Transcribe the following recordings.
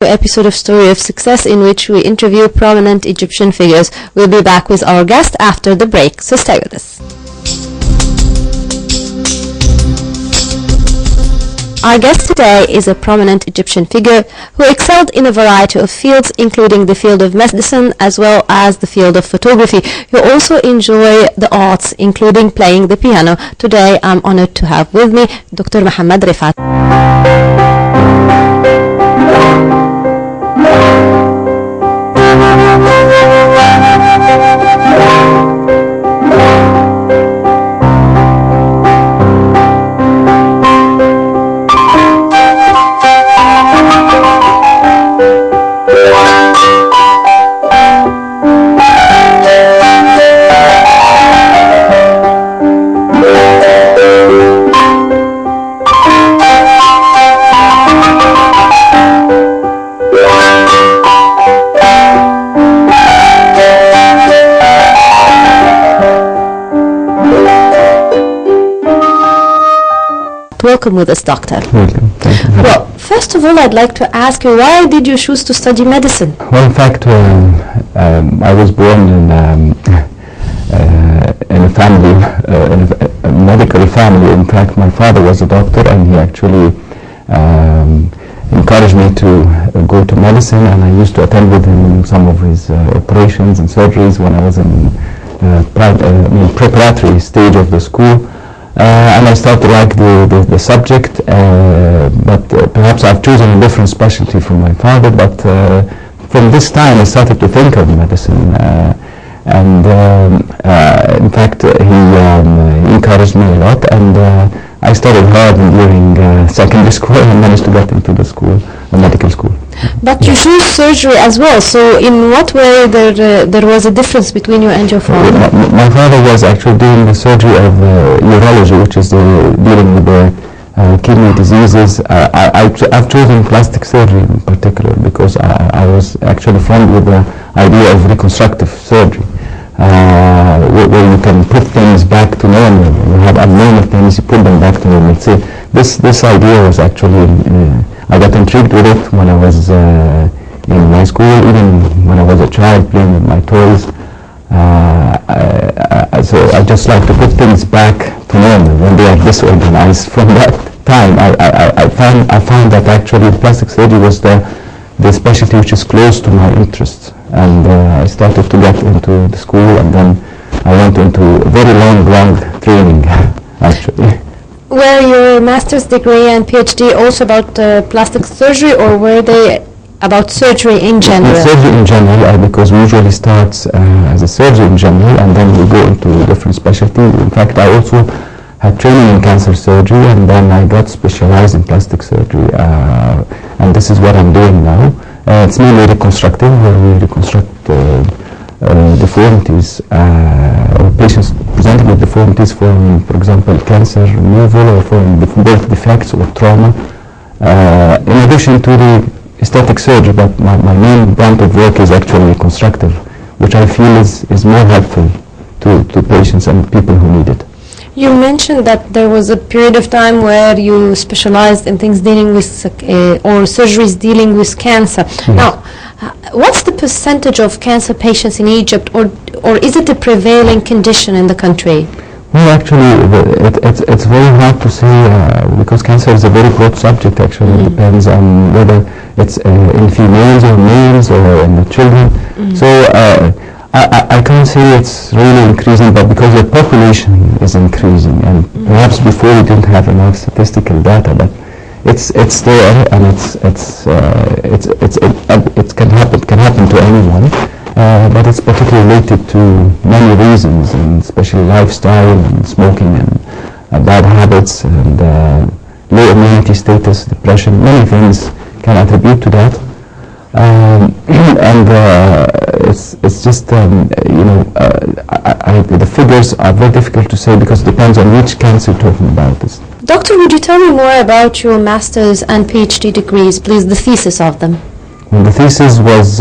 Episode of Story of Success, in which we interview prominent Egyptian figures. We'll be back with our guest after the break, so stay with us. Our guest today is a prominent Egyptian figure who excelled in a variety of fields, including the field of medicine as well as the field of photography. He also enjoys the arts, including playing the piano. Today I'm honored to have with me Dr. Mohammed Rifat. Welcome with us, Doctor. Welcome. Thank you. Well, first of all, I'd like to ask you, why did you choose to study medicine? Well, in fact, I was born in a family, in a medical family. In fact, my father was a doctor, and he actually encouraged me to go to medicine, and I used to attend with him some of his operations and surgeries when I was in preparatory stage of the school. And I started to like the subject, but perhaps I've chosen a different specialty from my father. But from this time I started to think of medicine, and in fact he encouraged me a lot, and I studied hard during secondary school and managed to get into the school, the medical school. But you choose surgery as well, so in what way there was a difference between you and your father? My father was actually doing the surgery of urology, which is dealing with the kidney diseases. I've chosen plastic surgery in particular because I was actually fond with the idea of reconstructive surgery, where you can put things back to normal. You have abnormal things, you put them back to normal. See, this idea was actually, I got intrigued with it when I was in my school, even when I was a child playing with my toys. So I just like to put things back to normal when they are disorganized. From that time, I found that actually plastic surgery was the specialty which is close to my interests, and I started to get into the school, and then I went into a very long training actually. Were your master's degree and PhD also about plastic surgery, or were they about surgery in general? Surgery in general, because we usually start as a surgeon in general, and then we go into different specialties. In fact, I also had training in cancer surgery, and then I got specialized in plastic surgery, and this is what I'm doing now. It's mainly reconstructive, where we reconstruct deformities, or patients presenting with deformities from, for example, cancer removal, or from birth defects or trauma. In addition to the aesthetic surgery, but my main branch of work is actually reconstructive, which I feel is more helpful to patients and people who need it. You mentioned that there was a period of time where you specialized in things dealing with, or surgeries dealing with cancer. Yes. Now, what's the percentage of cancer patients in Egypt, or is it a prevailing condition in the country? Well, actually, it's very hard to say, because cancer is a very broad subject. Actually, it depends on whether it's in females or males or in the children. So I can't say it's really increasing, but because the population is increasing, and perhaps before we didn't have enough statistical data, but it's there, and it can happen to anyone. But it's particularly related to many reasons, and especially lifestyle and smoking and bad habits and low immunity status, depression. Many things can attribute to that, and it's just the figures are very difficult to say because it depends on which cancer you're talking about. Doctor, would you tell me more about your master's and PhD degrees, please, the thesis of them? Well, the thesis was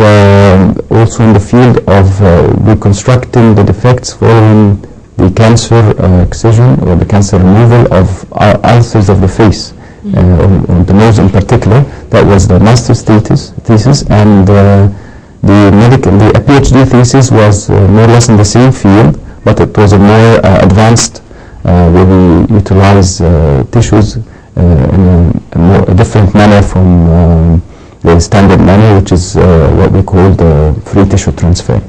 also in the field of reconstructing the defects following the cancer excision or the cancer removal of ulcers of the face, on the nose in particular. That was the master's thesis, and the PhD thesis was more or less in the same field, but it was a more advanced, where we utilize tissues in a different manner from the standard manner, which is what we call the free tissue transfer.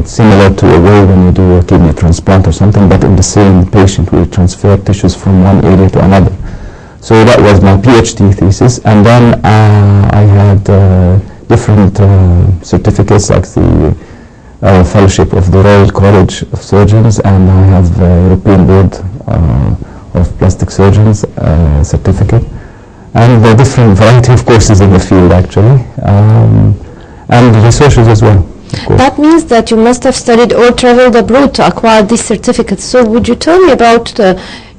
Similar to a way when you do a kidney transplant or something, but in the same patient we transfer tissues from one area to another. So that was my PhD thesis, and then I had different certificates, like the Fellowship of the Royal College of Surgeons, and I have European Board of Plastic Surgeons certificate, and a different variety of courses in the field actually, and researchers as well. That means that you must have studied or traveled abroad to acquire these certificates. So would you tell me about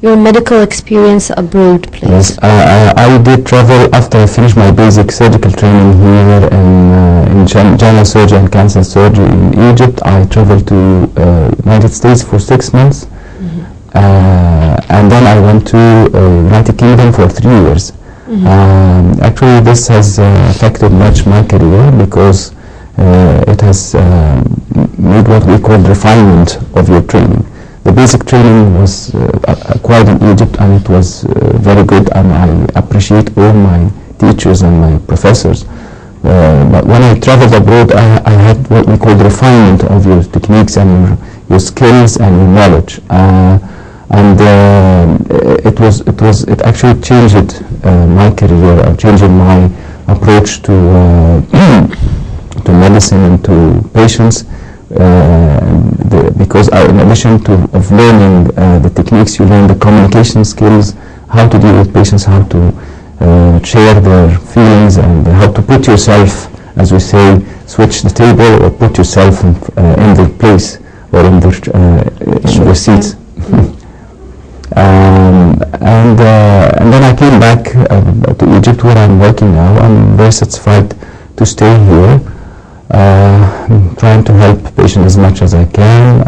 your medical experience abroad, please? Yes, I did travel after I finished my basic surgical training here in general surgery and cancer surgery in Egypt. I traveled to United States for 6 months, and then I went to United Kingdom for 3 years. Actually, this has affected much my career, because it has made what we call refinement of your training. The basic training was acquired in Egypt, and it was very good, and I appreciate all my teachers and my professors. But when I traveled abroad, I had what we call refinement of your techniques and your skills and your knowledge. And it actually changed my career, changing my approach to to medicine and to patients, because in addition of learning the techniques, you learn the communication skills, how to deal with patients, how to share their feelings, and how to put yourself, as we say, switch the table or put yourself in their place or in their seats. And then I came back to Egypt, where I'm working now. I'm very satisfied to stay here, trying to help patients as much as I can,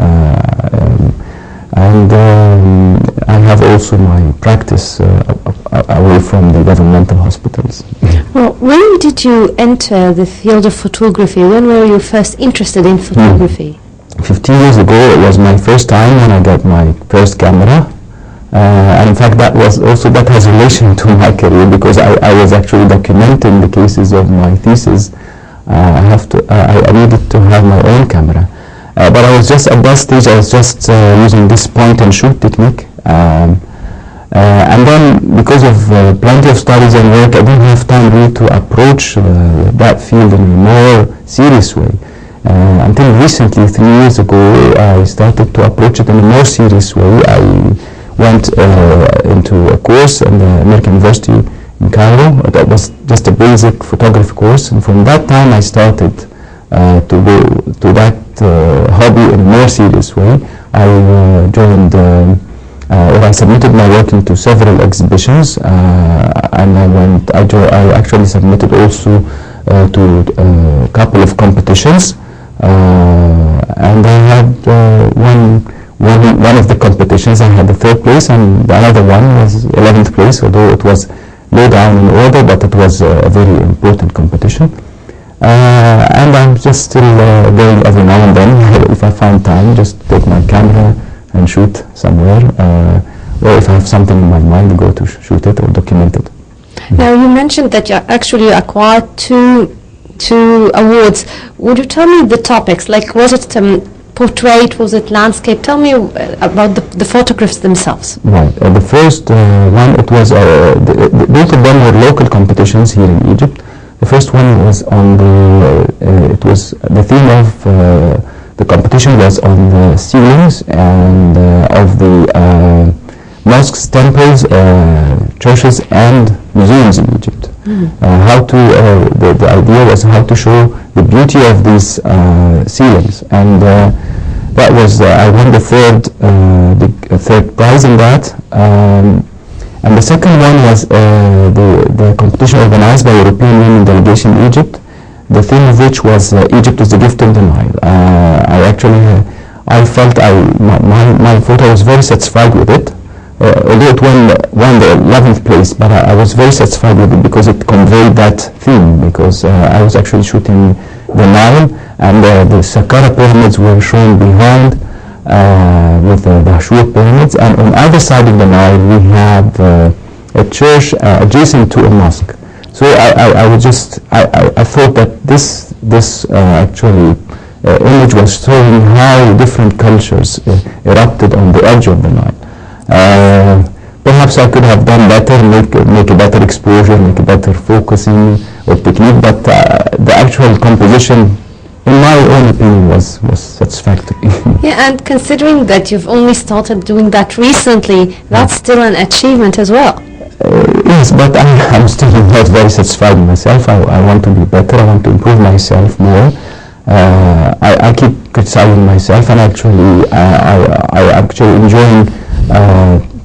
and I have also my practice away from the governmental hospitals. Well, when did you enter the field of photography? When were you first interested in photography? 15 years ago, it was my first time when I got my first camera. And in fact, that has relation to my career, because I was actually documenting the cases of my thesis. I needed to have my own camera, but I was just at that stage. I was just using this point and shoot technique, and then because of plenty of studies and work, I didn't have time really to approach that field in a more serious way. Until recently, 3 years ago, I started to approach it in a more serious way. I went into a course at the American University in Cairo. That was just a basic photography course, and from that time I started to go to that hobby in a more serious way. I joined, or I submitted my work into several exhibitions, and I actually submitted also to a couple of competitions, and I had one of the competitions I had the 3rd place, and the other one was 11th place, although it was low down in order, but it was a very important competition. And I'm just still going every now and then, if I find time, just take my camera and shoot somewhere, or if I have something in my mind, go to shoot it or document it. Now, you mentioned that you actually acquired two awards. Would you tell me the topics? Like, was it portrait, was it landscape? Tell me about the photographs themselves. Right. The first one, it was both of them were local competitions here in Egypt. The first one was on the theme of the competition was on the ceilings and of the mosques, temples, churches, and museums in Egypt. The idea was how to show the beauty of these ceilings, and that was I won the third prize in that. And the second one was the competition organized by European Women Delegation in Egypt, the theme of which was Egypt is the gift of the Nile. I felt my photo, I was very satisfied with it. although it won the 11th place, but I was very satisfied with it because it conveyed that theme, because I was actually shooting the Nile, and the Saqqara pyramids were shown behind with the Dahshur pyramids, and on either side of the Nile we have a church adjacent to a mosque. So I thought that this actually image was showing how different cultures erupted on the edge of the Nile. Perhaps I could have done better, make a better exposure, make a better focusing or technique, but the actual composition, in my own opinion, was satisfactory. Yeah, and considering that you've only started doing that recently, that's still an achievement as well. Yes, but I'm still not very satisfied with myself. I want to be better. I want to improve myself more. I keep criticizing myself, and actually I actually enjoying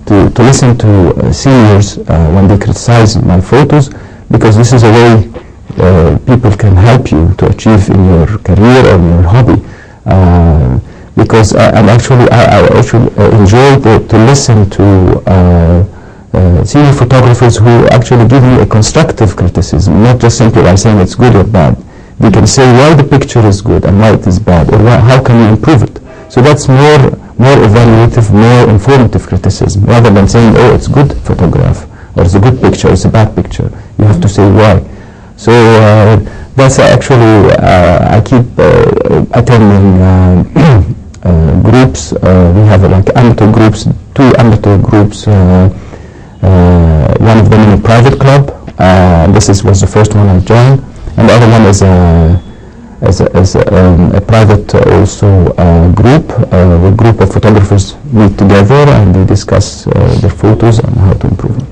to listen to seniors when they criticize my photos, because this is a way people can help you to achieve in your career or in your hobby. Because and actually I actually enjoy to listen to senior photographers who actually give me a constructive criticism, not just simply by saying it's good or bad. They can say why the picture is good and why it is bad, or how can you improve it. So that's more evaluative, more informative criticism, rather than saying, oh, it's good photograph, or it's a good picture, it's a bad picture. You have to say why. So that's actually, I keep attending groups. We have like amateur groups, 2 amateur groups, one of them in a private club. This was the first one I joined, and the other one is a private also group. A group of photographers meet together and they discuss their photos and how to improve them.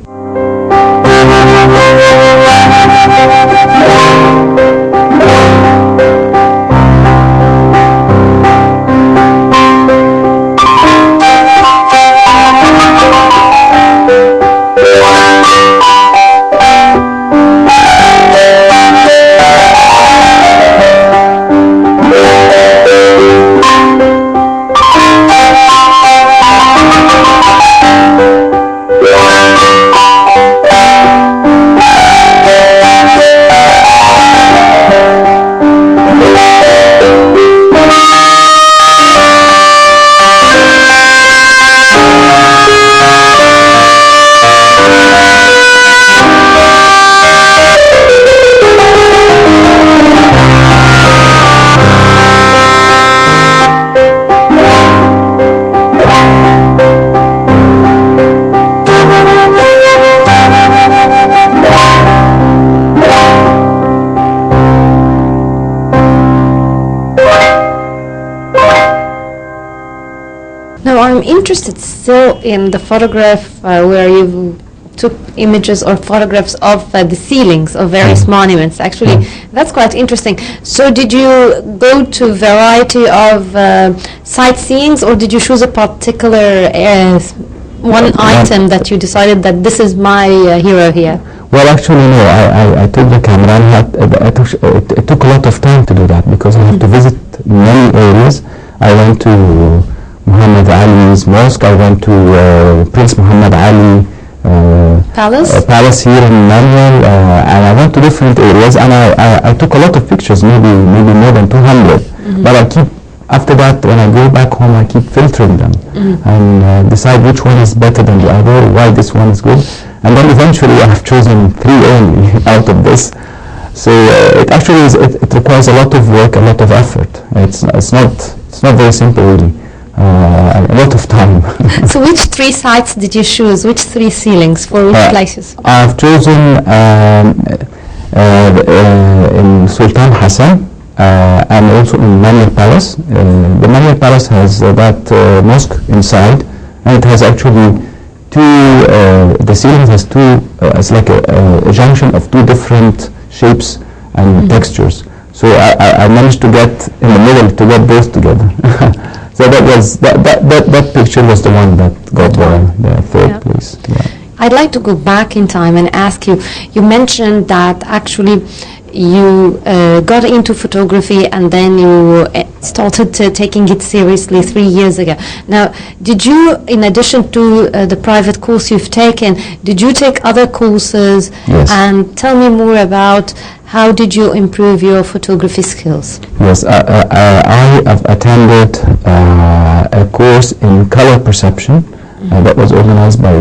I'm interested still in the photograph where you took images or photographs of the ceilings of various monuments. Actually, that's quite interesting. So did you go to a variety of sightseeings, or did you choose a particular one item that you decided that this is my hero here? Well, actually, no. I took the camera, and it took a lot of time to do that, because I had to visit many areas. I went to Muhammad Ali's mosque. I went to Prince Muhammad Ali palace here in Manuel, and I went to different areas, and I took a lot of pictures, maybe more than 200. But I keep, after that, when I go back home, I keep filtering them and decide which one is better than the other, why this one is good, and then eventually I have chosen 3 only out of this. So it actually it requires a lot of work, a lot of effort. It's not very simple, really. A lot of time. So which 3 sites did you choose? Which 3 ceilings for which places? I've chosen in Sultan Hassan and also in Manuel Palace. The Manuel Palace has that mosque inside, and it has actually 2, the ceiling has 2, it's like a junction of 2 different shapes and textures. So I managed to get in the middle, to get both together. So that picture was the one that got the 3rd place. Yeah. I'd like to go back in time and ask you, you mentioned that actually you got into photography and then you started taking it seriously 3 years ago. Now, did you, in addition to the private course you've taken, did you take other courses? Yes. And tell me more about how did you improve your photography skills? Yes, I have attended a course in color perception that was organized by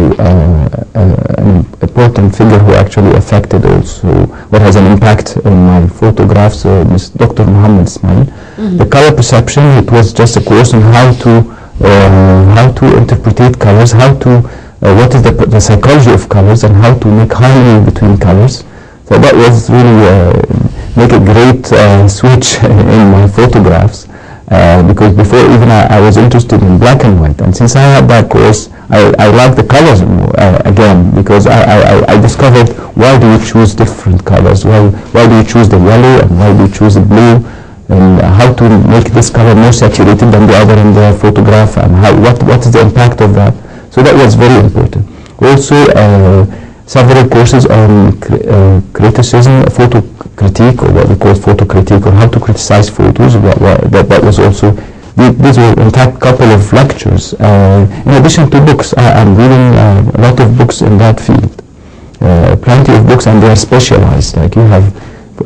an important figure who actually affected also what has an impact on my photographs, Dr. Muhammad Ismail. The color perception, it was just a course on how to interpret colors, what is the psychology of colors and how to make harmony between colors. So that was really make a great switch in my photographs. Because before even I was interested in black and white, and since I had that course, I like the colors more, again, because I discovered why do you choose different colors, why do you choose the yellow and why do you choose the blue, and how to make this color more saturated than the other in the photograph, and what is the impact of that. So that was very important. Also, several courses on criticism, photo critique, or what we call photo critique, or how to criticize photos. That was also, these were in fact a couple of lectures. In addition to books, I'm reading a lot of books in that field. Plenty of books, and they are specialized. Like you have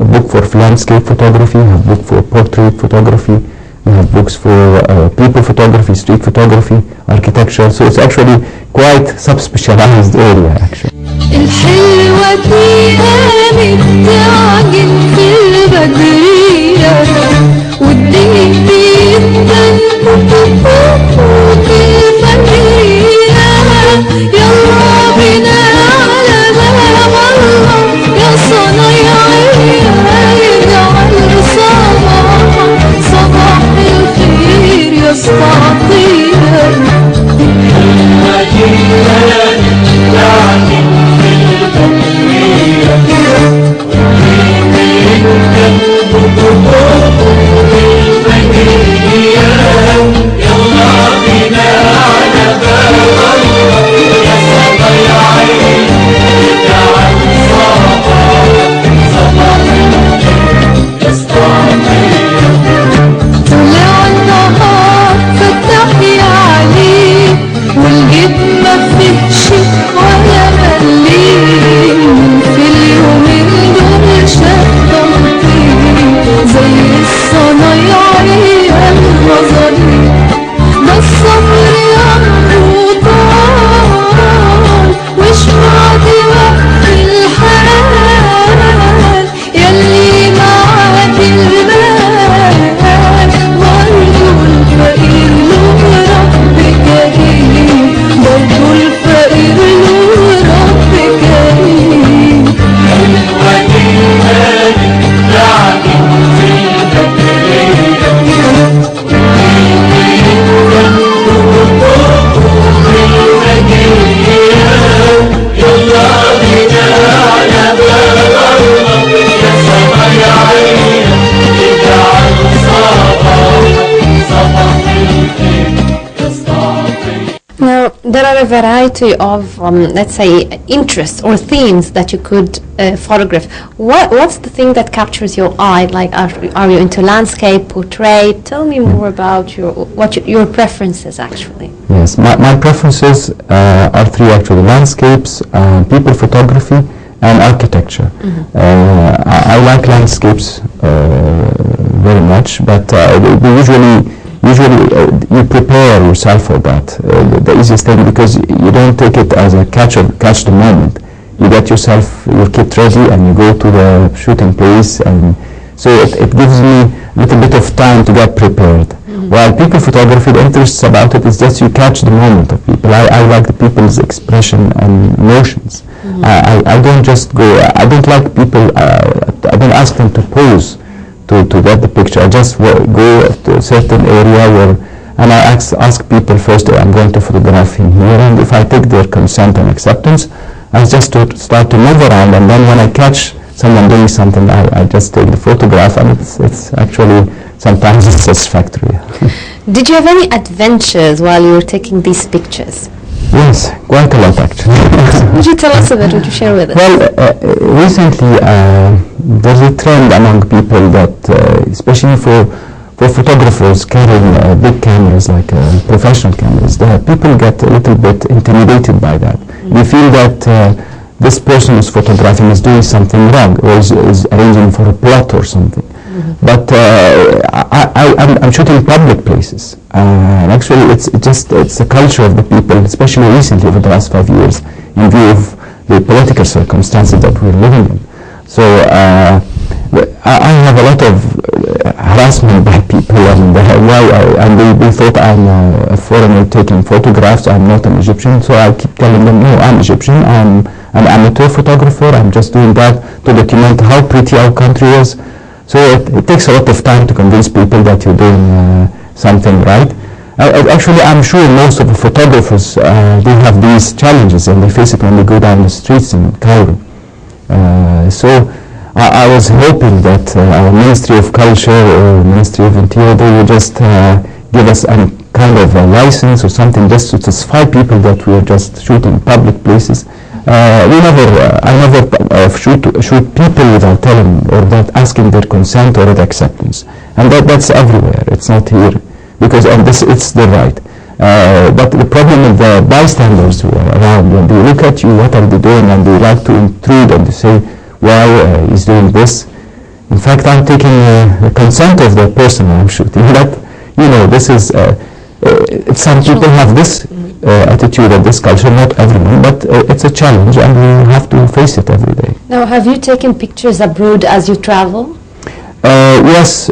a book for landscape photography, you have a book for portrait photography, you have books for people photography, street photography, architecture. So it's actually quite subspecialized area actually. الحلوة دياني بتعجن في البدرية والدين بيدن وفوق الفجرية يلا بينا على باب الله يا صنايعية يجعل صباح الخير يا اسطعطية الحلوة دياني بتعجن There are a variety of, let's say, interests or themes that you could photograph. What's the thing that captures your eye? Like, are you into landscape, portrait? Tell me more about your preferences, actually. Yes, my preferences are three, actually: landscapes, people photography, and architecture. I like landscapes very much, but we usually you prepare yourself for that. The easiest thing, because you don't take it as a catch the moment. You get your kit ready and you go to the shooting place, and so it gives me a little bit of time to get prepared. While people photography, the interest about it is just you catch the moment of people. I like the people's expression and emotions. I don't just go, I don't like people, I don't ask them to pose to get the picture. I just go to a certain area and I ask people first, I'm going to photograph him here, and if I take their consent and acceptance, I just start to move around, and then when I catch someone doing something, I just take the photograph, and it's actually sometimes it's satisfactory. Did you have any adventures while you were taking these pictures? Yes, quite a lot actually. Would you tell us a bit? Would you share with us? Well, recently there's a trend among people that, especially for photographers carrying big cameras like professional cameras, that people get a little bit intimidated by that. They feel that this person who's photographing is doing something wrong or is arranging for a plot or something. But I'm shooting public places. And actually, it's a culture of the people, especially recently over the last 5 years, in view of the political circumstances that we're living in. So I have a lot of harassment by people, and they thought I'm a foreigner taking photographs. I'm not an Egyptian, so I keep telling them, no, I'm Egyptian. I'm an amateur photographer. I'm just doing that to document how pretty our country is. So it takes a lot of time to convince people that you're doing something right. Actually, I'm sure most of the photographers, they have these challenges and they face it when they go down the streets in Cairo. So I was hoping that our Ministry of Culture or Ministry of Interior, they would just give us a kind of a license or something just to satisfy people that we're just shooting public places. I never shoot people without telling or without asking their consent or their acceptance, and that's everywhere. It's not here because on this it's the right. But the problem with the bystanders who are around, when they look at you, what are they doing, and they like to intrude and they say, why he's doing this. In fact, I'm taking the consent of the person I'm shooting. But this is some people have this attitude of this culture, not everyone, but it's a challenge and we have to face it every day. Now, have you taken pictures abroad as you travel? Yes,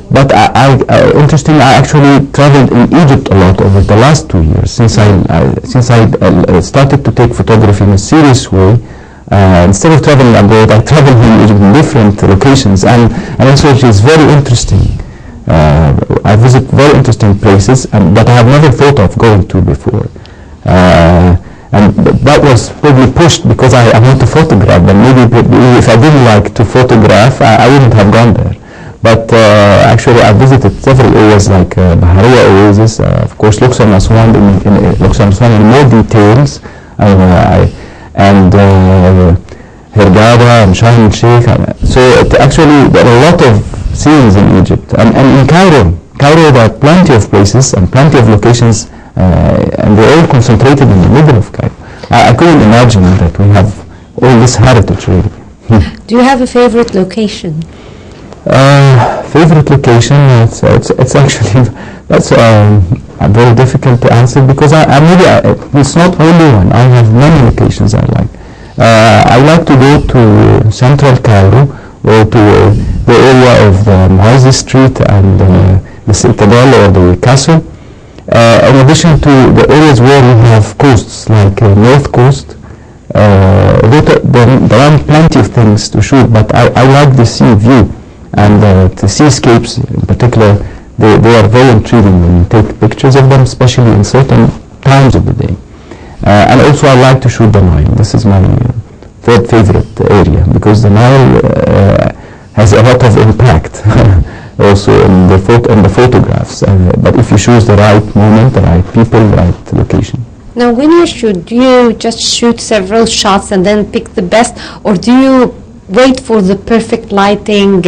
but interesting, I actually traveled in Egypt a lot over the last 2 years since I started to take photography in a serious way. Instead of traveling abroad, I traveled in Egypt in different locations, and also it is very interesting. I visit very interesting places that I have never thought of going to before. And that was probably pushed because I want to photograph them. Maybe if I didn't like to photograph, I wouldn't have gone there. But actually I visited several areas like Bahariya Oasis, of course Luxor and Aswan in more details, and Hurghada and Sharm el-Sheikh. So actually there are a lot of scenes in Egypt, and in Cairo there are plenty of places and plenty of locations, and they're all concentrated in the middle of Cairo. I couldn't imagine that we have all this heritage really. Do you have a favorite location? Favorite location? It's actually that's very difficult to answer because it's not only one. I have many locations I like. I like to go to central Cairo or to the area of the Moise Street and the Citadel or the castle. In addition to the areas where we have coasts like North Coast, there are plenty of things to shoot, but I like the sea view and the seascapes in particular. They are very intriguing when you take pictures of them, especially in certain times of the day. And also I like to shoot the Nile. This is my third favorite area because the Nile has a lot of impact also in the photographs. But if you choose the right moment, the right people, the right location. Now, when you shoot, do you just shoot several shots and then pick the best, or do you wait for the perfect lighting?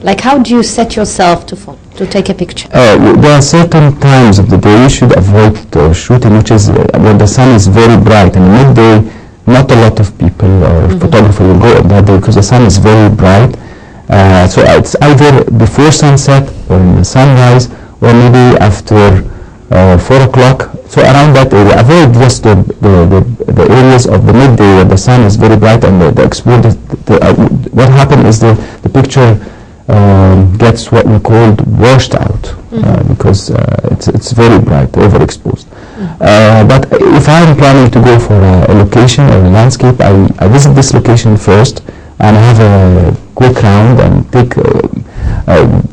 Like, how do you set yourself to take a picture? There are certain times of the day you should avoid shooting, which is when the sun is very bright. And midday, not a lot of people or photographers will go on that day because the sun is very bright. So it's either before sunset or in the sunrise, or maybe after 4 o'clock. So around that area, avoid just the areas of the midday where the sun is very bright and the exposure. What happens is the picture gets what we call washed out because it's very bright, overexposed. But if I'm planning to go for a location or a landscape, I visit this location first and have a quick round and take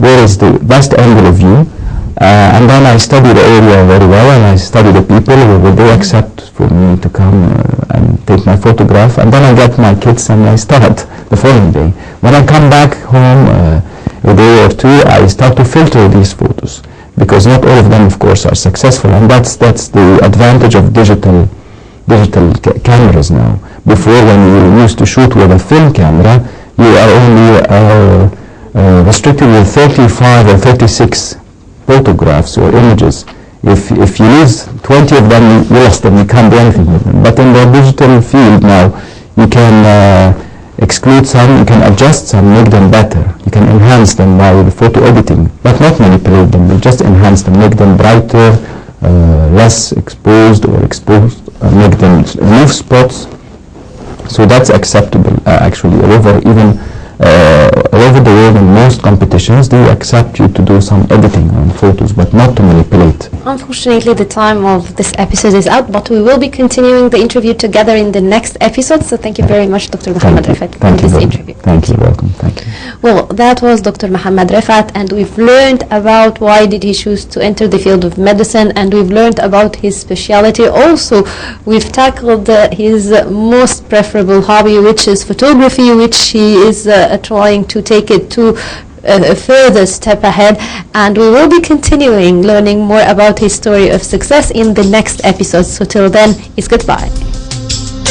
where is the best angle of view. And then I study the area very well, and I study the people. Will they accept for me to come and take my photograph? And then I get my kids and I start the following day. When I come back home a day or two, I start to filter these photos because not all of them, of course, are successful. And that's the advantage of digital cameras now. Before, when you used to shoot with a film camera, you are only restricted with 35 or 36 photographs or images. If you lose 20 of them, you lost them, you can't do anything with them. But in the digital field now, you can exclude some, you can adjust some, make them better. You can enhance them by the photo editing, but not manipulate them, but just enhance them, make them brighter, less exposed or exposed, make them remove spots. So that's acceptable actually all over, even all over the world in most competitions they accept you to do some editing on photos but not to manipulate. Unfortunately, the time of this episode is out, but we will be continuing the interview together in the next episode. So thank you very much, Dr. Mohammed Rifat, for this interview. Thank you, welcome, thank you. Well, that was Dr. Mohammed Rifat, and we've learned about why did he choose to enter the field of medicine, and we've learned about his specialty. Also, we've tackled his most preferable hobby, which is photography, which he is trying to take it to a further step ahead, and we will be continuing learning more about his story of success in the next episode. So till then, it's goodbye.